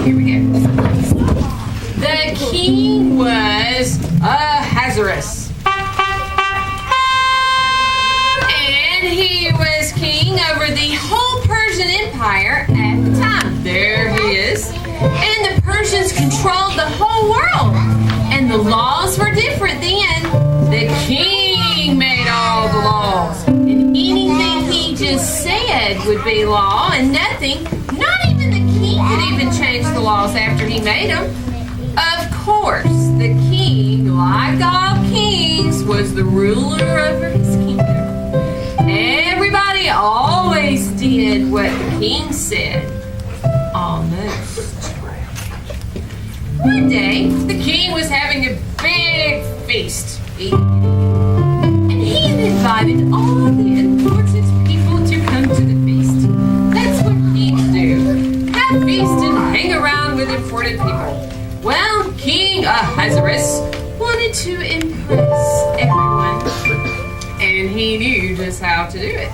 here we go. The king was Ahasuerus. And he was king over the whole Persian Empire at the time. There he is. And the Persians controlled the whole world. And the laws were different then. The king made all the laws. And anything he just said would be law, and nothing, not even the king could even change the laws after he made them. Of course, the king, like all kings, was the ruler over his kingdom. Everybody always did what the king said. Almost. One day, the king was having a big feast. And he had invited all the important people to come to the feast. That's what kings do. Have a feast and hang around with important people. Well, King Ahasuerus wanted to impress everyone. And he knew just how to do it.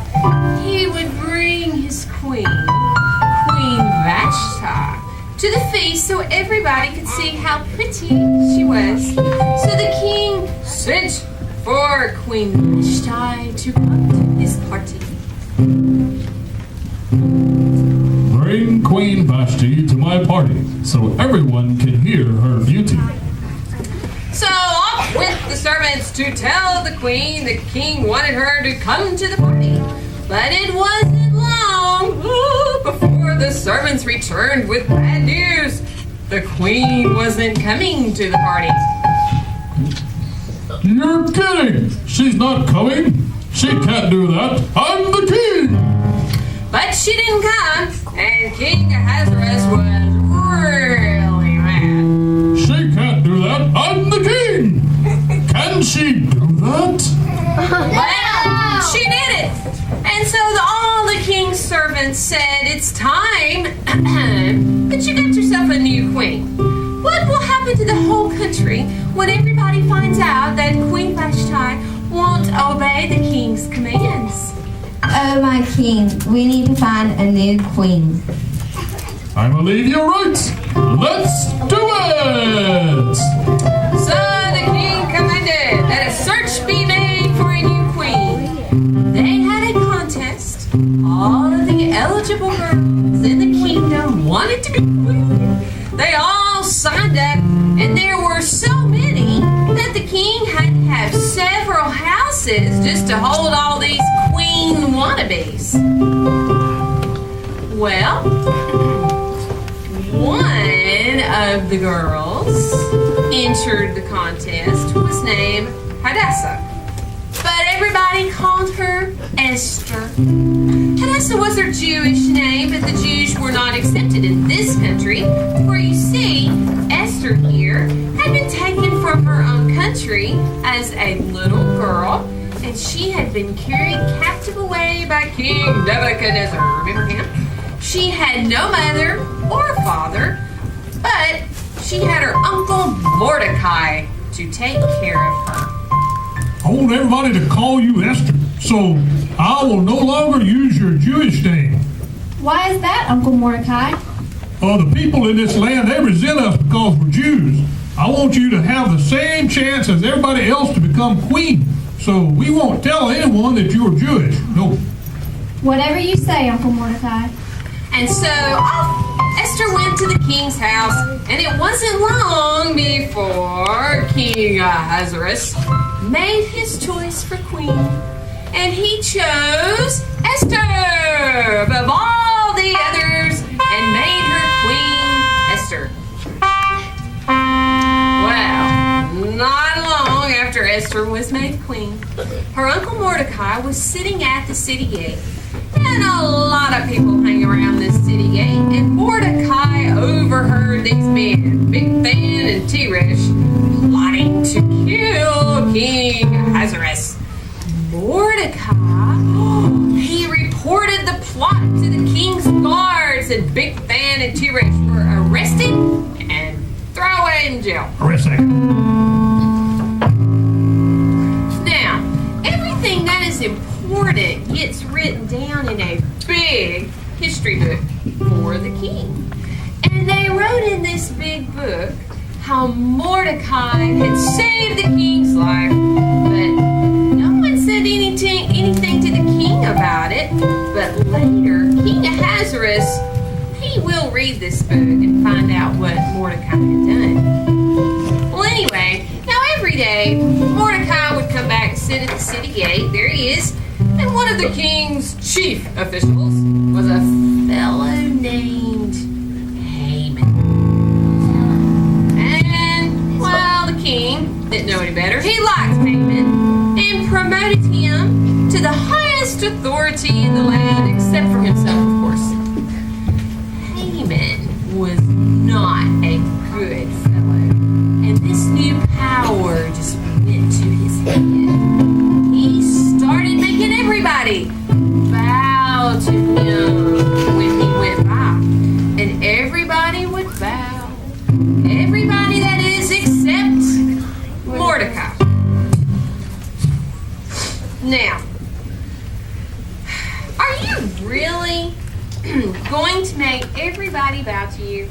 He would bring his queen, Queen Vashti, to the feast so everybody could see how pretty she was. So the king sent for Queen Vashti to come to his party. Bring Queen Vashti to my party so everyone can hear her beauty. So off went the servants to tell the queen the king wanted her to come to the party. But it wasn't long before the servants returned with bad news. The queen wasn't coming to the party. You're kidding! She's not coming! She can't do that! I'm the king! But she didn't come, and King Ahasuerus was really mad. She can't do that! I'm the king! Can she do that? Well, she did it! And so all the king's servants said, it's time that you got yourself a new queen. What will happen to the whole country when everybody finds out that Queen Vashti won't obey the king's commands? Oh, my king, we need to find a new queen. I believe you're right. Let's do it! So the king commanded that a search be made for a new queen. They had a contest. All of the eligible girls in the kingdom wanted to be queen. They all signed up, and there were so many that the king had to have several houses just to hold all these queen wannabes. Well, one of the girls entered the contest was named Hadassah, but everybody called her Esther. Hadassah was her Jewish name, but the Jews were not accepted in this country, for you see, Esther here had been taken from her own country as a little girl, and she had been carried captive away by King Nebuchadnezzar. Remember him? She had no mother or father, but she had her uncle Mordecai to take care of her. I want everybody to call you Esther, so I will no longer use your Jewish name. Why is that, Uncle Mordecai? The people in this land, they resent us because we're Jews. I want you to have the same chance as everybody else to become queen. So we won't tell anyone that you're Jewish. No. Whatever you say, Uncle Mordecai. And so off Esther went to the king's house, and it wasn't long before King Ahasuerus made his choice for queen. And he chose Esther above all the others and made her Queen Esther. Well, not long after Esther was made queen, her uncle Mordecai was sitting at the city gate. And a lot of people hang around this city gate, and Mordecai overheard these men, Bigthan and Teresh, plotting to kill King Ahasuerus. Mordecai, he reported the plot to the king's guards, and Bigthan and Teresh were arrested and thrown away in jail. Arrest Now, everything that is important gets written down in a big history book for the king. And And they wrote in this big book how Mordecai had saved the king's life, but no one said anything to the king about it. But later, King Ahasuerus, he will read this book and find out what Mordecai had done. Well, anyway, now every day, Mordecai would come back and sit at the city gate. There he is. And one of the king's chief officials was a fellow named Haman. And, well, the king didn't know any better. He liked Haman and promoted him to the highest authority in the land, except for himself, of course. Haman was not a good fellow, and this new power just went to his head. He started making everybody bow to him when he went by, and everybody would bow. Everybody, that is, except Mordecai. Now, are you really going to make everybody bow to you?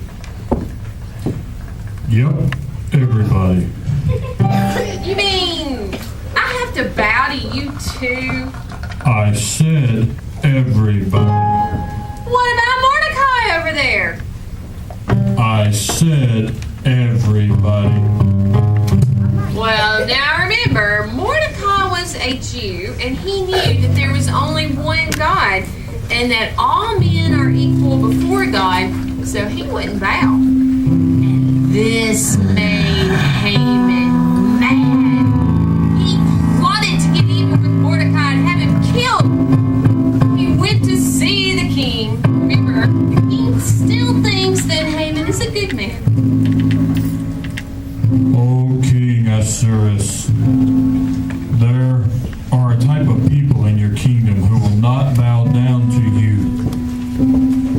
Yep, everybody. You mean I have to bow to you too? I said everybody. What about Mordecai over there? I said everybody. Well, now remember, Mordecai was a Jew, and he knew that there was only one God, and that all men are equal before God, so he wouldn't bow. And this made Haman mad. He plotted to get even with Mordecai and have him killed. He went to see the king. Remember, the king still thinks that Haman is a good man. O King Ahasuerus, there are a type of people in your kingdom who will not bow down to you.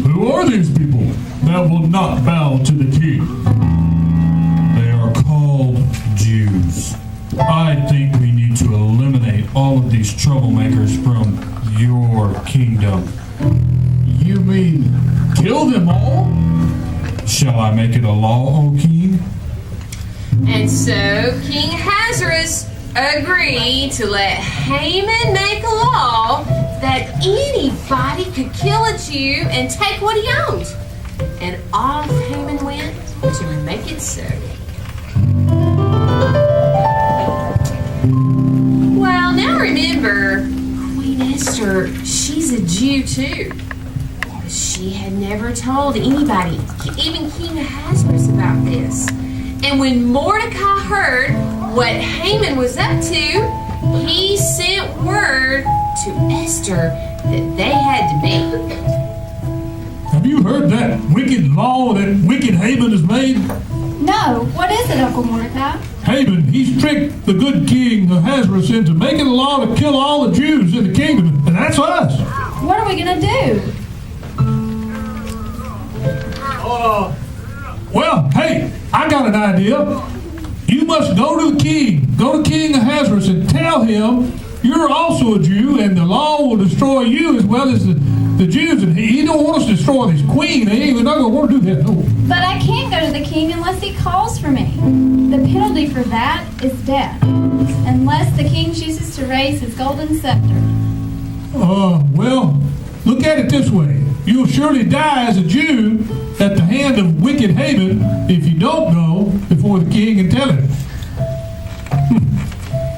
Who are these people that will not bow to the king? They are called Jews. I think we need to eliminate all of these troublemakers from your kingdom. You mean kill them all? Shall I make it a law, O king? And so King Ahasuerus agreed to let Haman make a law that anybody could kill a Jew and take what he owned. And off Haman went to make it so. Well, now remember, Queen Esther, she's a Jew too. She had never told anybody, even King Ahasuerus, about this. And when Mordecai heard what Haman was up to, he sent word to Esther that they had to meet. Have you heard that wicked law that wicked Haman has made? No, what is it, Uncle Mordecai? Haman, he's tricked the good king Ahasuerus into making a law to kill all the Jews in the kingdom, and that's us. What are we going to do? Well, hey, I got an idea. You must go to the king. Go to King Ahasuerus and tell him you're also a Jew and the law will destroy you as well as the Jews. And he don't want us to destroy his queen. We're not going to want to do that, no. But I can't go to the king unless he calls for me. The penalty for that is death, unless the king chooses to raise his golden scepter. Well, look at it this way. You'll surely die as a Jew at the hand of wicked Haman if you don't go before the king and tell him.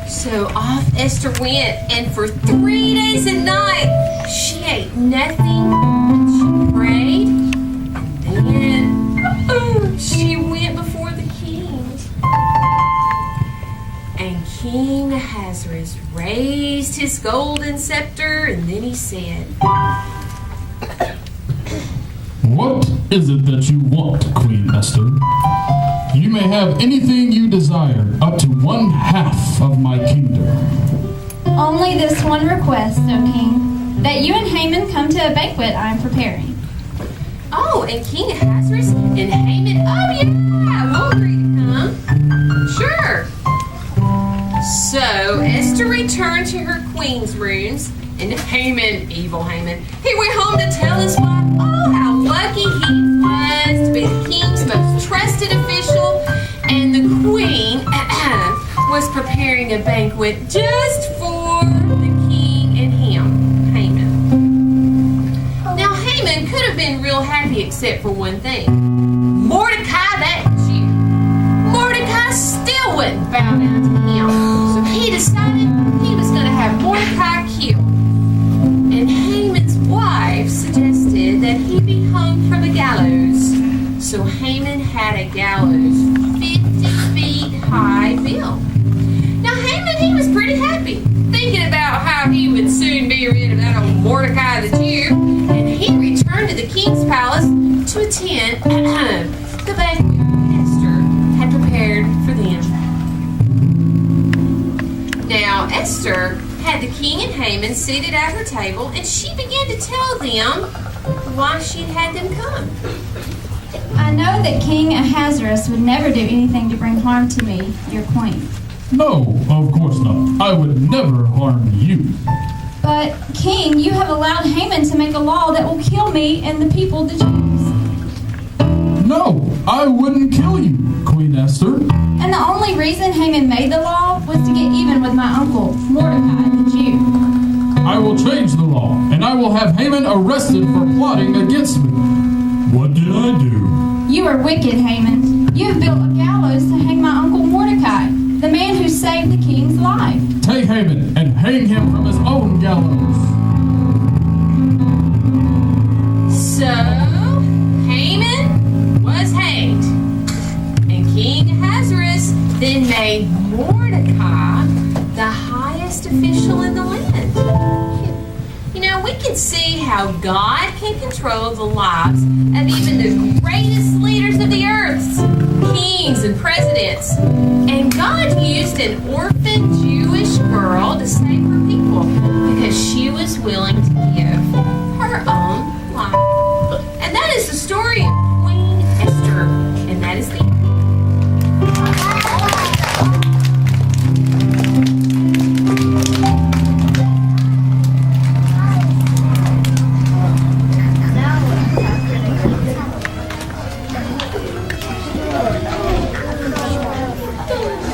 So off Esther went, and for 3 days and nights, she ate nothing, and she prayed, and then she went before the king. And King Ahasuerus raised his golden scepter, and then he said, What is it that you want, Queen Esther? You may have anything you desire, up to 1/2 of my kingdom. Only this one request, O king, that you and Haman come to a banquet I am preparing. Oh, and King Ahasuerus and Haman, oh yeah, we'll agree to come. Sure. So Esther returned to her queen's rooms, and Haman, evil Haman, he went home to tell his wife, oh, how lucky he was to be the preparing a banquet just for the king and Haman. Now, Haman could have been real happy except for one thing. Mordecai, that Jew. Mordecai still wouldn't bow down to him. So he decided he was going to have Mordecai killed. And Haman's wife suggested that he be hung from a gallows. So Haman had a gallows 50 feet high built. Now Haman, he was pretty happy, thinking about how he would soon be rid of that old Mordecai the Jew, and he returned to the king's palace to attend the banquet Esther had prepared for them. Now Esther had the king and Haman seated at her table, and she began to tell them why she'd had them come. I know that King Ahasuerus would never do anything to bring harm to me, your queen. No, of course not. I would never harm you. But, King, you have allowed Haman to make a law that will kill me and the people, the Jews. No, I wouldn't kill you, Queen Esther. And the only reason Haman made the law was to get even with my uncle, Mordecai the Jew. I will change the law, and I will have Haman arrested for plotting against me. What did I do? You are wicked, Haman. You have built a gallows to hang my uncle Mordecai, the man who saved the king's life. Take Haman and hang him from his own gallows. So Haman was hanged, and King Ahasuerus then made Mordecai the highest official in the land. You know, we can see how God can control the lives of even the greatest leaders of the earth, kings and presidents. And God used an orphan Jewish girl to save her people because she was willing to give